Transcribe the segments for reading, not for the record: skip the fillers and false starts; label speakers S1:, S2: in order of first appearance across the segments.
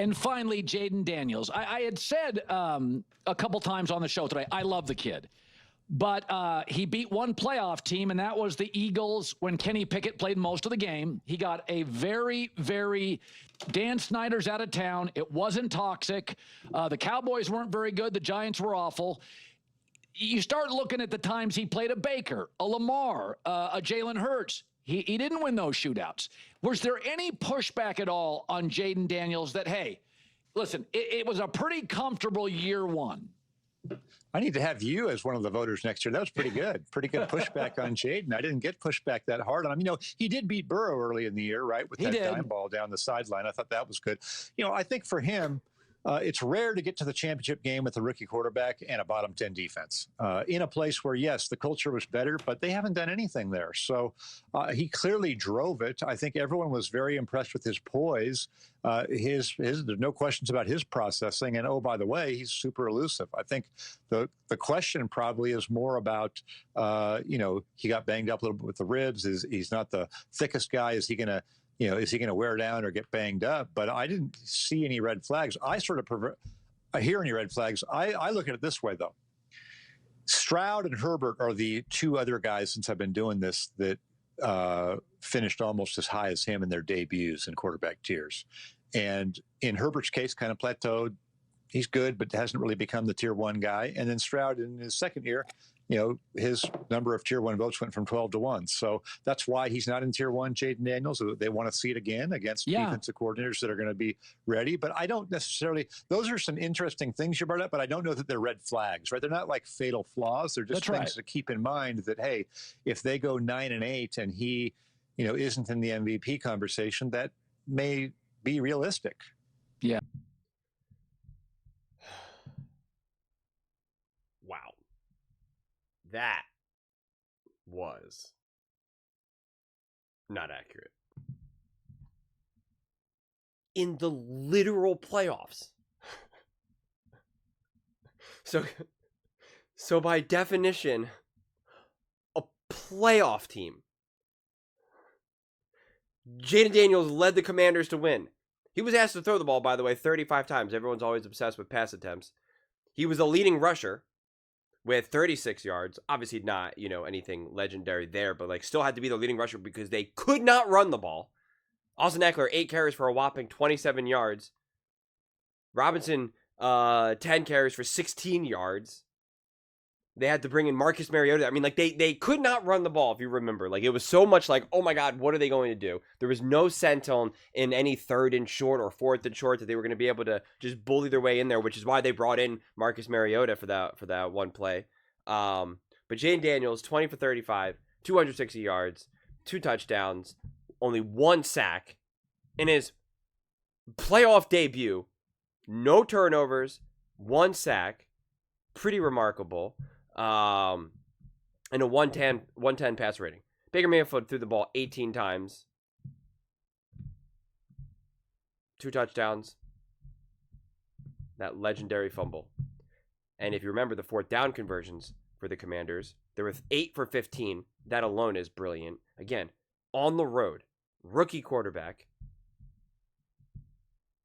S1: And finally, Jayden Daniels. I had said a couple times on the show today, I love the kid. But he beat one playoff team, and that was the Eagles when Kenny Pickett played most of the game. He got a very, very Dan Snyder's out of town. It wasn't toxic. The Cowboys weren't very good. The Giants were awful. You start looking at the times he played a Baker, a Lamar, a Jalen Hurts. He didn't win those shootouts. Was there any pushback at all on Jayden Daniels that, hey, listen, it was a pretty comfortable year one?
S2: I need to have you as one of the voters next year. That was pretty good. Pretty good pushback on Jayden. I didn't get pushback that hard on him. He did beat Burrow early in the year, right? With that dime ball down the sideline. I thought that was good. I think for him, it's rare to get to the championship game with a rookie quarterback and a bottom 10 defense in a place where, yes, the culture was better, but they haven't done anything there. So he clearly drove it. I think everyone was very impressed with his poise. There's no questions about his processing. And, oh, by the way, he's super elusive. I think the question probably is more about, he got banged up a little bit with the ribs. He's not the thickest guy. Is he going to wear down or get banged up? But I didn't see any red flags. I hear any red flags. I look at it this way, though. Stroud and Herbert are the two other guys since I've been doing this that finished almost as high as him in their debuts in quarterback tiers. And in Herbert's case, kind of plateaued. He's good, but hasn't really become the tier one guy. And then Stroud in his second year, his number of tier one votes went from 12 to 1. So that's why he's not in tier one, Jayden Daniels. They want to see it again against defensive coordinators that are going to be ready. But I don't necessarily, those are some interesting things you brought up, but I don't know that they're red flags, right? They're not like fatal flaws. They're just things to keep in mind that, hey, if they go 9-8 and he, isn't in the MVP conversation, that may be realistic.
S1: Yeah.
S3: Wow. That was not accurate. In the literal playoffs. So by definition, a playoff team. Jayden Daniels led the Commanders to win. He was asked to throw the ball, by the way, 35 times. Everyone's always obsessed with pass attempts. He was the leading rusher with 36 yards. Obviously not, anything legendary there, but still had to be the leading rusher because they could not run the ball. Austin Eckler, 8 carries for a whopping 27 yards. Robinson, 10 carries for 16 yards. They had to bring in Marcus Mariota. I mean, they could not run the ball, if you remember. It was so much oh my God, what are they going to do? There was no sense in any 3rd and short or 4th and short that they were going to be able to just bully their way in there, which is why they brought in Marcus Mariota for that one play. But Jayden Daniels, 20 for 35, 260 yards, 2 touchdowns, only 1 sack in his playoff debut. No turnovers, 1 sack. Pretty remarkable. And a 110 pass rating. Baker Mayfield threw the ball 18 times. 2 touchdowns. That legendary fumble. And if you remember the 4th down conversions for the Commanders, there was 8 for 15. That alone is brilliant. Again, on the road, rookie quarterback,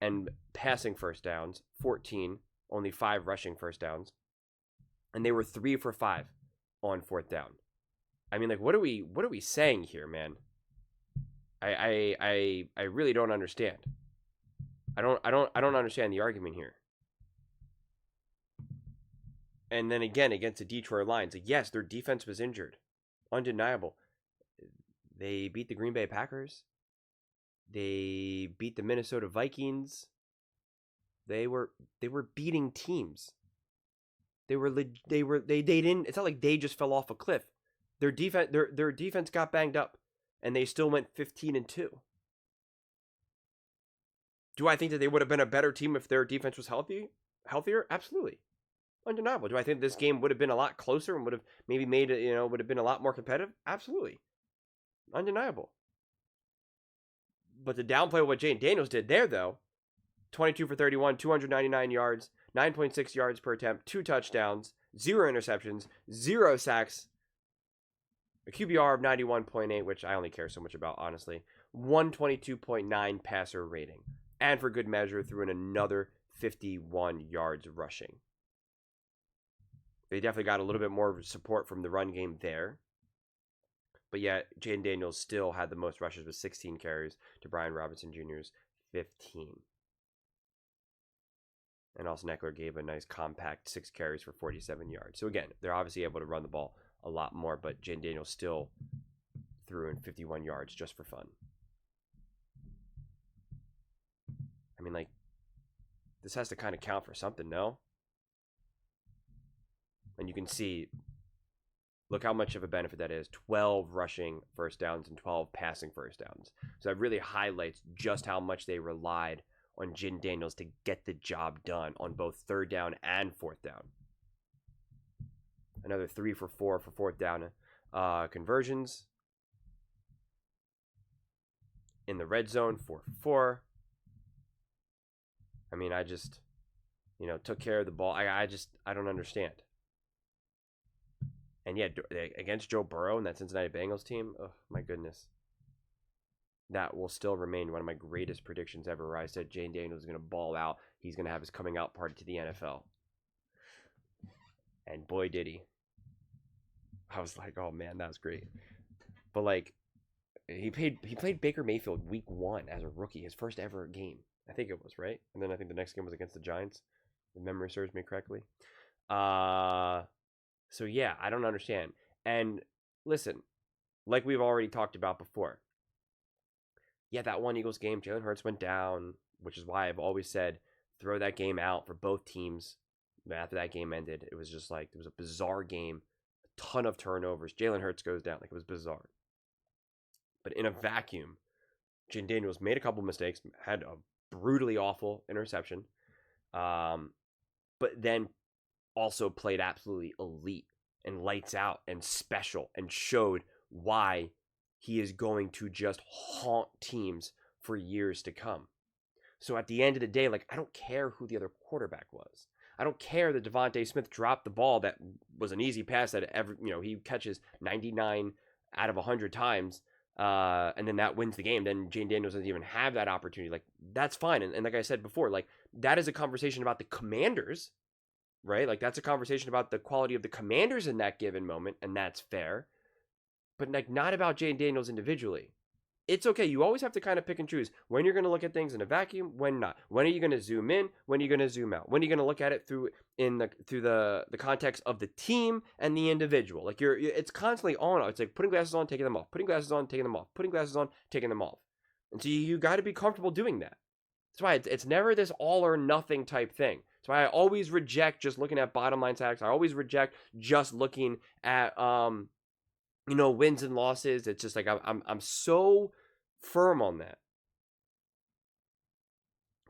S3: and passing first downs, 14, only 5 rushing first downs. And they were 3 for 5 on 4th down. I mean, what are we saying here, man? I really don't understand. I don't understand the argument here. And then again, against the Detroit Lions, yes, their defense was injured. Undeniable. They beat the Green Bay Packers. They beat the Minnesota Vikings. They were beating teams. They didn't. It's not like they just fell off a cliff. Their defense got banged up, and they still went 15-2. Do I think that they would have been a better team if their defense was healthier? Absolutely, undeniable. Do I think this game would have been a lot closer and would have maybe made it, would have been a lot more competitive? Absolutely, undeniable. But to downplay what Jayden Daniels did there, though, 22 for 31, 299 yards, 9.6 yards per attempt, 2 touchdowns, 0 interceptions, 0 sacks, a QBR of 91.8, which I only care so much about, honestly, 122.9 passer rating. and for good measure threw in another 51 yards rushing. They definitely got a little bit more support from the run game there. But yet, Jayden Daniels still had the most rushes with 16 carries to Brian Robinson Jr.'s 15. And Austin Eckler gave a nice compact 6 carries for 47 yards. So again, they're obviously able to run the ball a lot more, but Jayden Daniels still threw in 51 yards just for fun. I mean, like, this has to kind of count for something, no? And you can see, look how much of a benefit that is. 12 rushing first downs and 12 passing first downs. So that really highlights just how much they relied on Jayden Daniels to get the job done on both third down and fourth down. Another 3 for 4 for fourth down conversions. In the red zone, 4 for 4. I mean, I just, took care of the ball. I don't understand. And yeah, against Joe Burrow and that Cincinnati Bengals team, oh my goodness. That will still remain one of my greatest predictions ever, where I said Jayden Daniels is going to ball out. He's going to have his coming out party to the NFL. And boy, did he. I was like, oh man, that was great. But like, he played Baker Mayfield week 1 as a rookie, his first ever game. I think it was, right? And then I think the next game was against the Giants, if memory serves me correctly. So yeah, I don't understand. And listen, like we've already talked about before, yeah, that one Eagles game, Jalen Hurts went down, which is why I've always said throw that game out for both teams. After that game ended, it was just like, it was a bizarre game, a ton of turnovers. Jalen Hurts goes down, like it was bizarre. But in a vacuum, Jayden Daniels made a couple mistakes, had a brutally awful interception, but then also played absolutely elite and lights out and special and showed why he is going to just haunt teams for years to come. So at the end of the day, like, I don't care who the other quarterback was. I don't care that Devontae Smith dropped the ball that was an easy pass that he catches 99 out of 100 times, and then that wins the game. Then Jayden Daniels doesn't even have that opportunity. Like, that's fine. And like I said before, like, that is a conversation about the Commanders, right? Like, that's a conversation about the quality of the Commanders in that given moment, and that's fair. But like, not about Jayden Daniels individually. It's okay. You always have to kind of pick and choose when you're going to look at things in a vacuum, when not. When are you going to zoom in? When are you going to zoom out? When are you going to look at it through the context of the team and the individual? Like, it's constantly on. It's like putting glasses on, taking them off, putting glasses on, taking them off, putting glasses on, taking them off. And so you got to be comfortable doing that. That's why it's never this all or nothing type thing. That's why I always reject just looking at bottom line sacks. I always reject just looking at wins and losses. It's just like I'm so firm on that.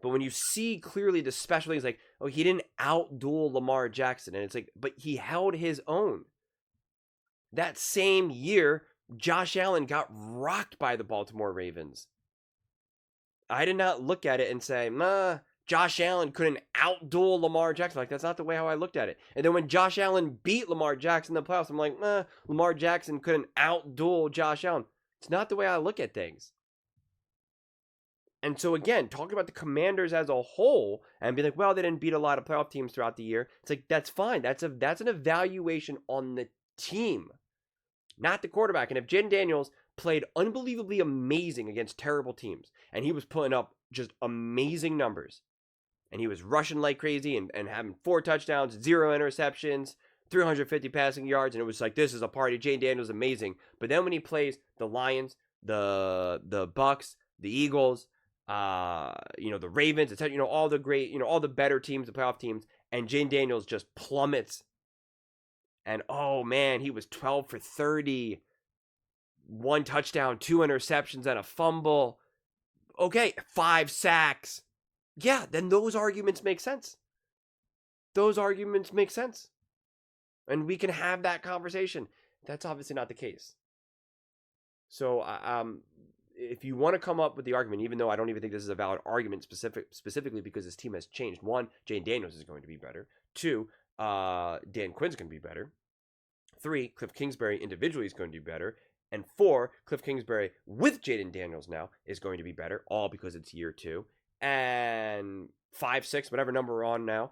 S3: But when you see clearly the special things, like, oh, he didn't outduel Lamar Jackson, and it's like, but he held his own. That same year, Josh Allen got rocked by the Baltimore Ravens. I did not look at it and say, Josh Allen couldn't outduel Lamar Jackson. Like, that's not the way how I looked at it. And then when Josh Allen beat Lamar Jackson in the playoffs, I'm like, Lamar Jackson couldn't outduel Josh Allen. It's not the way I look at things. And so again, talking about the Commanders as a whole and be like, well, they didn't beat a lot of playoff teams throughout the year. It's like, that's fine. That's an evaluation on the team, not the quarterback. And if Jayden Daniels played unbelievably amazing against terrible teams, and he was putting up just amazing numbers, and he was rushing like crazy and having 4 touchdowns, 0 interceptions, 350 passing yards, and it was like, this is a party. Jayden Daniels amazing. But then when he plays the Lions, the Bucks, the Eagles, the Ravens, etc., all the great, all the better teams, the playoff teams, and Jayden Daniels just plummets. And oh man, he was 12 for 30, 1 touchdown, 2 interceptions, and a fumble. Okay, 5 sacks. Yeah, then those arguments make sense. Those arguments make sense. And we can have that conversation. That's obviously not the case. So, if you want to come up with the argument, even though I don't even think this is a valid argument specifically because this team has changed. 1, Jayden Daniels is going to be better. 2, Dan Quinn's going to be better. 3, Cliff Kingsbury individually is going to be better. And 4, Cliff Kingsbury with Jayden Daniels now is going to be better, all because it's year 2. and 5, 6, whatever number we're on now,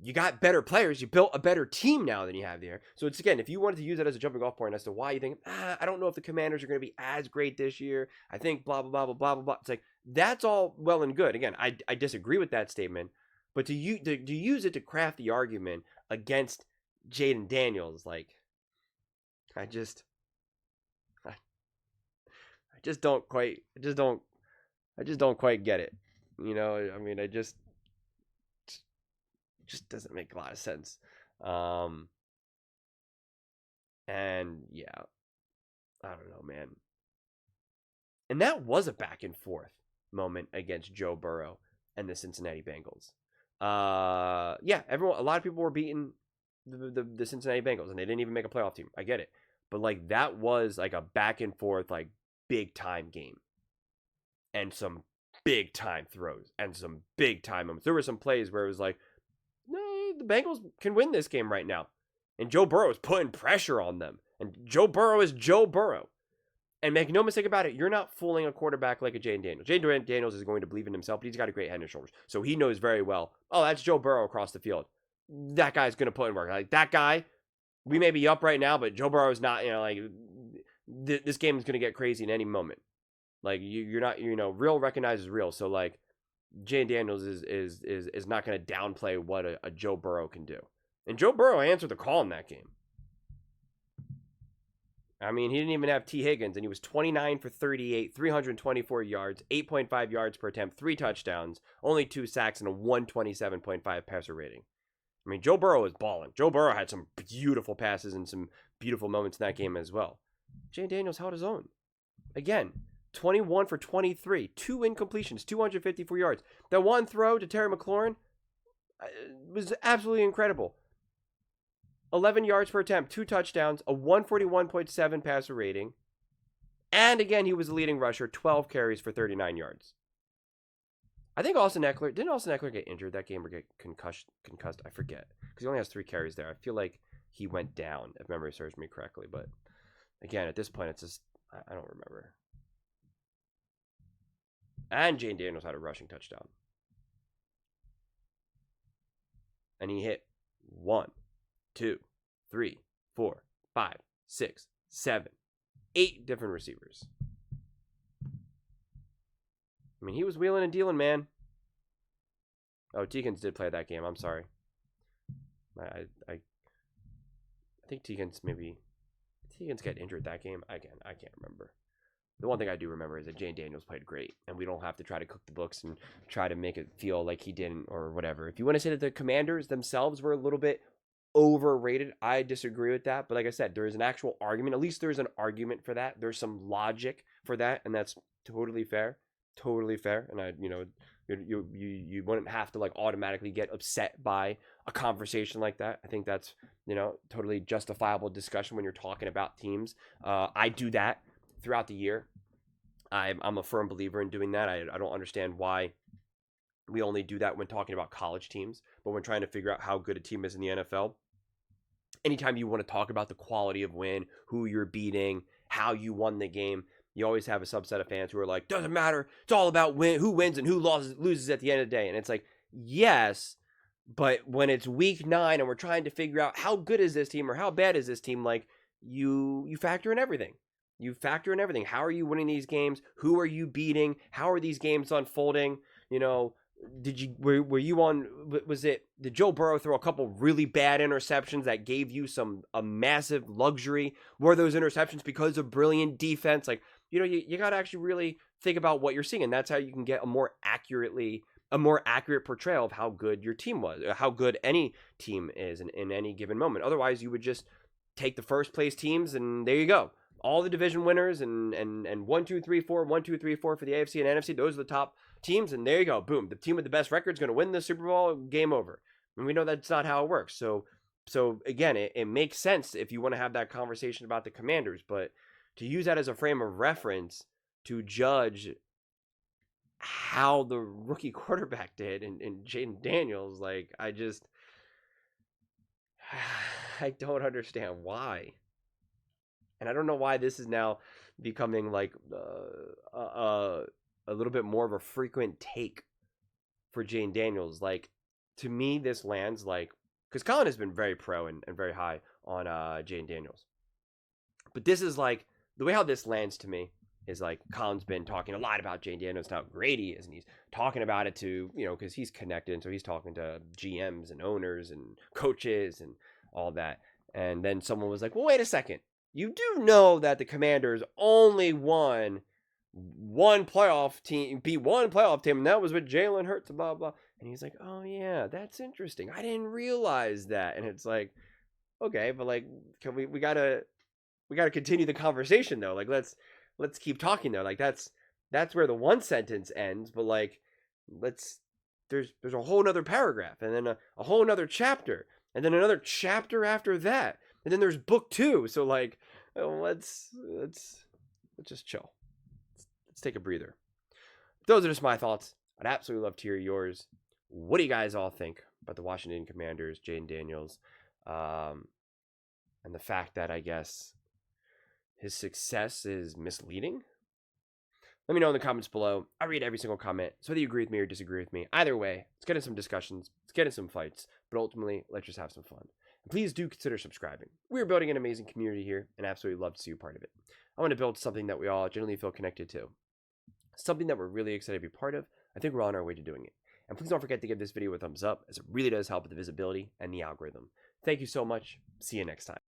S3: you got better players. You built a better team now than you have there. So it's, again, if you wanted to use it as a jumping off point as to why you think, I don't know if the Commanders are going to be as great this year. I think blah, blah, blah, blah, blah, blah, blah. It's like, that's all well and good. Again, I disagree with that statement. But to use it to craft the argument against Jayden Daniels, like, I just don't quite get it. You know, I mean, just doesn't make a lot of sense. And yeah, I don't know, man. And that was a back and forth moment against Joe Burrow and the Cincinnati Bengals. Yeah, a lot of people were beating the Cincinnati Bengals, and they didn't even make a playoff team. I get it. But, like, that was, like, a back and forth, like, big-time game. And some big-time throws and some big-time moments. There were some plays where it was like, no, the Bengals can win this game right now. And Joe Burrow is putting pressure on them. And Joe Burrow is Joe Burrow. And make no mistake about it, you're not fooling a quarterback like a Jayden Daniels. Jayden Daniels is going to believe in himself, but he's got a great head and shoulders. So he knows very well, oh, that's Joe Burrow across the field. That guy's going to put in work. Like, that guy, we may be up right now, but Joe Burrow is not, you know, like, this game is going to get crazy in any moment. Like, you're not, you know, real recognizes real. So, like, Jayden Daniels is not going to downplay what a Joe Burrow can do. And Joe Burrow answered the call in that game. I mean, he didn't even have T. Higgins, and he was 29 for 38, 324 yards, 8.5 yards per attempt, 3 touchdowns, only 2 sacks, and a 127.5 passer rating. I mean, Joe Burrow is balling. Joe Burrow had some beautiful passes and some beautiful moments in that game as well. Jayden Daniels held his own. Again, 21 for 23, 2 incompletions, 254 yards. That one throw to Terry McLaurin was absolutely incredible. 11 yards per attempt, 2 touchdowns, a 141.7 passer rating. And again, he was the leading rusher, 12 carries for 39 yards. I think didn't Austin Eckler get injured that game or get concussed? I forget. Because he only has 3 carries there. I feel like he went down, if memory serves me correctly. But again, at this point, it's just, I don't remember. And Jayden Daniels had a rushing touchdown. And he hit 1, 2, 3, 4, 5, 6, 7, 8 different receivers. I mean, he was wheeling and dealing, man. Oh, Teakins did play that game. I'm sorry. I think Teakins got injured that game. Again, I can't remember. The one thing I do remember is that Jayden Daniels played great, and we don't have to try to cook the books and try to make it feel like he didn't or whatever. If you want to say that the Commanders themselves were a little bit overrated, I disagree with that. But like I said, there is an actual argument. At least there's an argument for that. There's some logic for that, and that's totally fair. Totally fair. And you wouldn't have to like automatically get upset by a conversation like that. I think that's, totally justifiable discussion when you're talking about teams. I do that throughout the year. I'm a firm believer in doing that. I don't understand why we only do that when talking about college teams, but when trying to figure out how good a team is in the NFL, anytime you want to talk about the quality of win, who you're beating, how you won the game, you always have a subset of fans who are like, doesn't matter. It's all about who wins and who loses at the end of the day. And it's like, yes, but when it's week 9 and we're trying to figure out how good is this team or how bad is this team, like you factor in everything. You factor in everything. How are you winning these games? Who are you beating? How are these games unfolding? Did Joe Burrow throw a couple really bad interceptions that gave you a massive luxury? Were those interceptions because of brilliant defense? Like, you got to actually really think about what you're seeing, and that's how you can get a more accurate portrayal of how good your team was, or how good any team is in any given moment. Otherwise, you would just take the first place teams, and there you go. All the division winners and 1, 2, 3, 4, 1, 2, 3, 4 for the AFC and NFC. Those are the top teams, and there you go. Boom. The team with the best record is going to win the Super Bowl. Game over. And we know that's not how it works. So again, it makes sense if you want to have that conversation about the Commanders, but to use that as a frame of reference to judge how the rookie quarterback did in Jayden Daniels, like, I don't understand why. And I don't know why this is now becoming like a little bit more of a frequent take for Jayden Daniels. Like, to me, this lands like, because Colin has been very pro and very high on Jayden Daniels. But this is like, the way how this lands to me is like, Colin's been talking a lot about Jayden Daniels, how great he is. And he's talking about it to, because he's connected. And so he's talking to GMs and owners and coaches and all that. And then someone was like, well, wait a second. You do know that the Commanders only won one playoff team, beat one playoff team, and that was with Jalen Hurts, blah, blah. And he's like, oh, yeah, that's interesting. I didn't realize that. And it's like, okay, but like, can we gotta continue the conversation though. Like, let's keep talking though. Like, that's where the one sentence ends, but like, there's a whole nother paragraph, and then a whole nother chapter, and then another chapter after that. And then there's book 2. So like, let's just chill. Let's take a breather. Those are just my thoughts. I'd absolutely love to hear yours. What do you guys all think about the Washington Commanders, Jayden Daniels, and the fact that I guess his success is misleading? Let me know in the comments below. I read every single comment. So whether you agree with me or disagree with me, either way, let's get in some discussions. Let's get in some fights. But ultimately, let's just have some fun. And please do consider subscribing. We're building an amazing community here, and absolutely love to see you part of it. I want to build something that we all generally feel connected to. Something that we're really excited to be part of. I think we're on our way to doing it. And please don't forget to give this video a thumbs up, as it really does help with the visibility and the algorithm. Thank you so much. See you next time.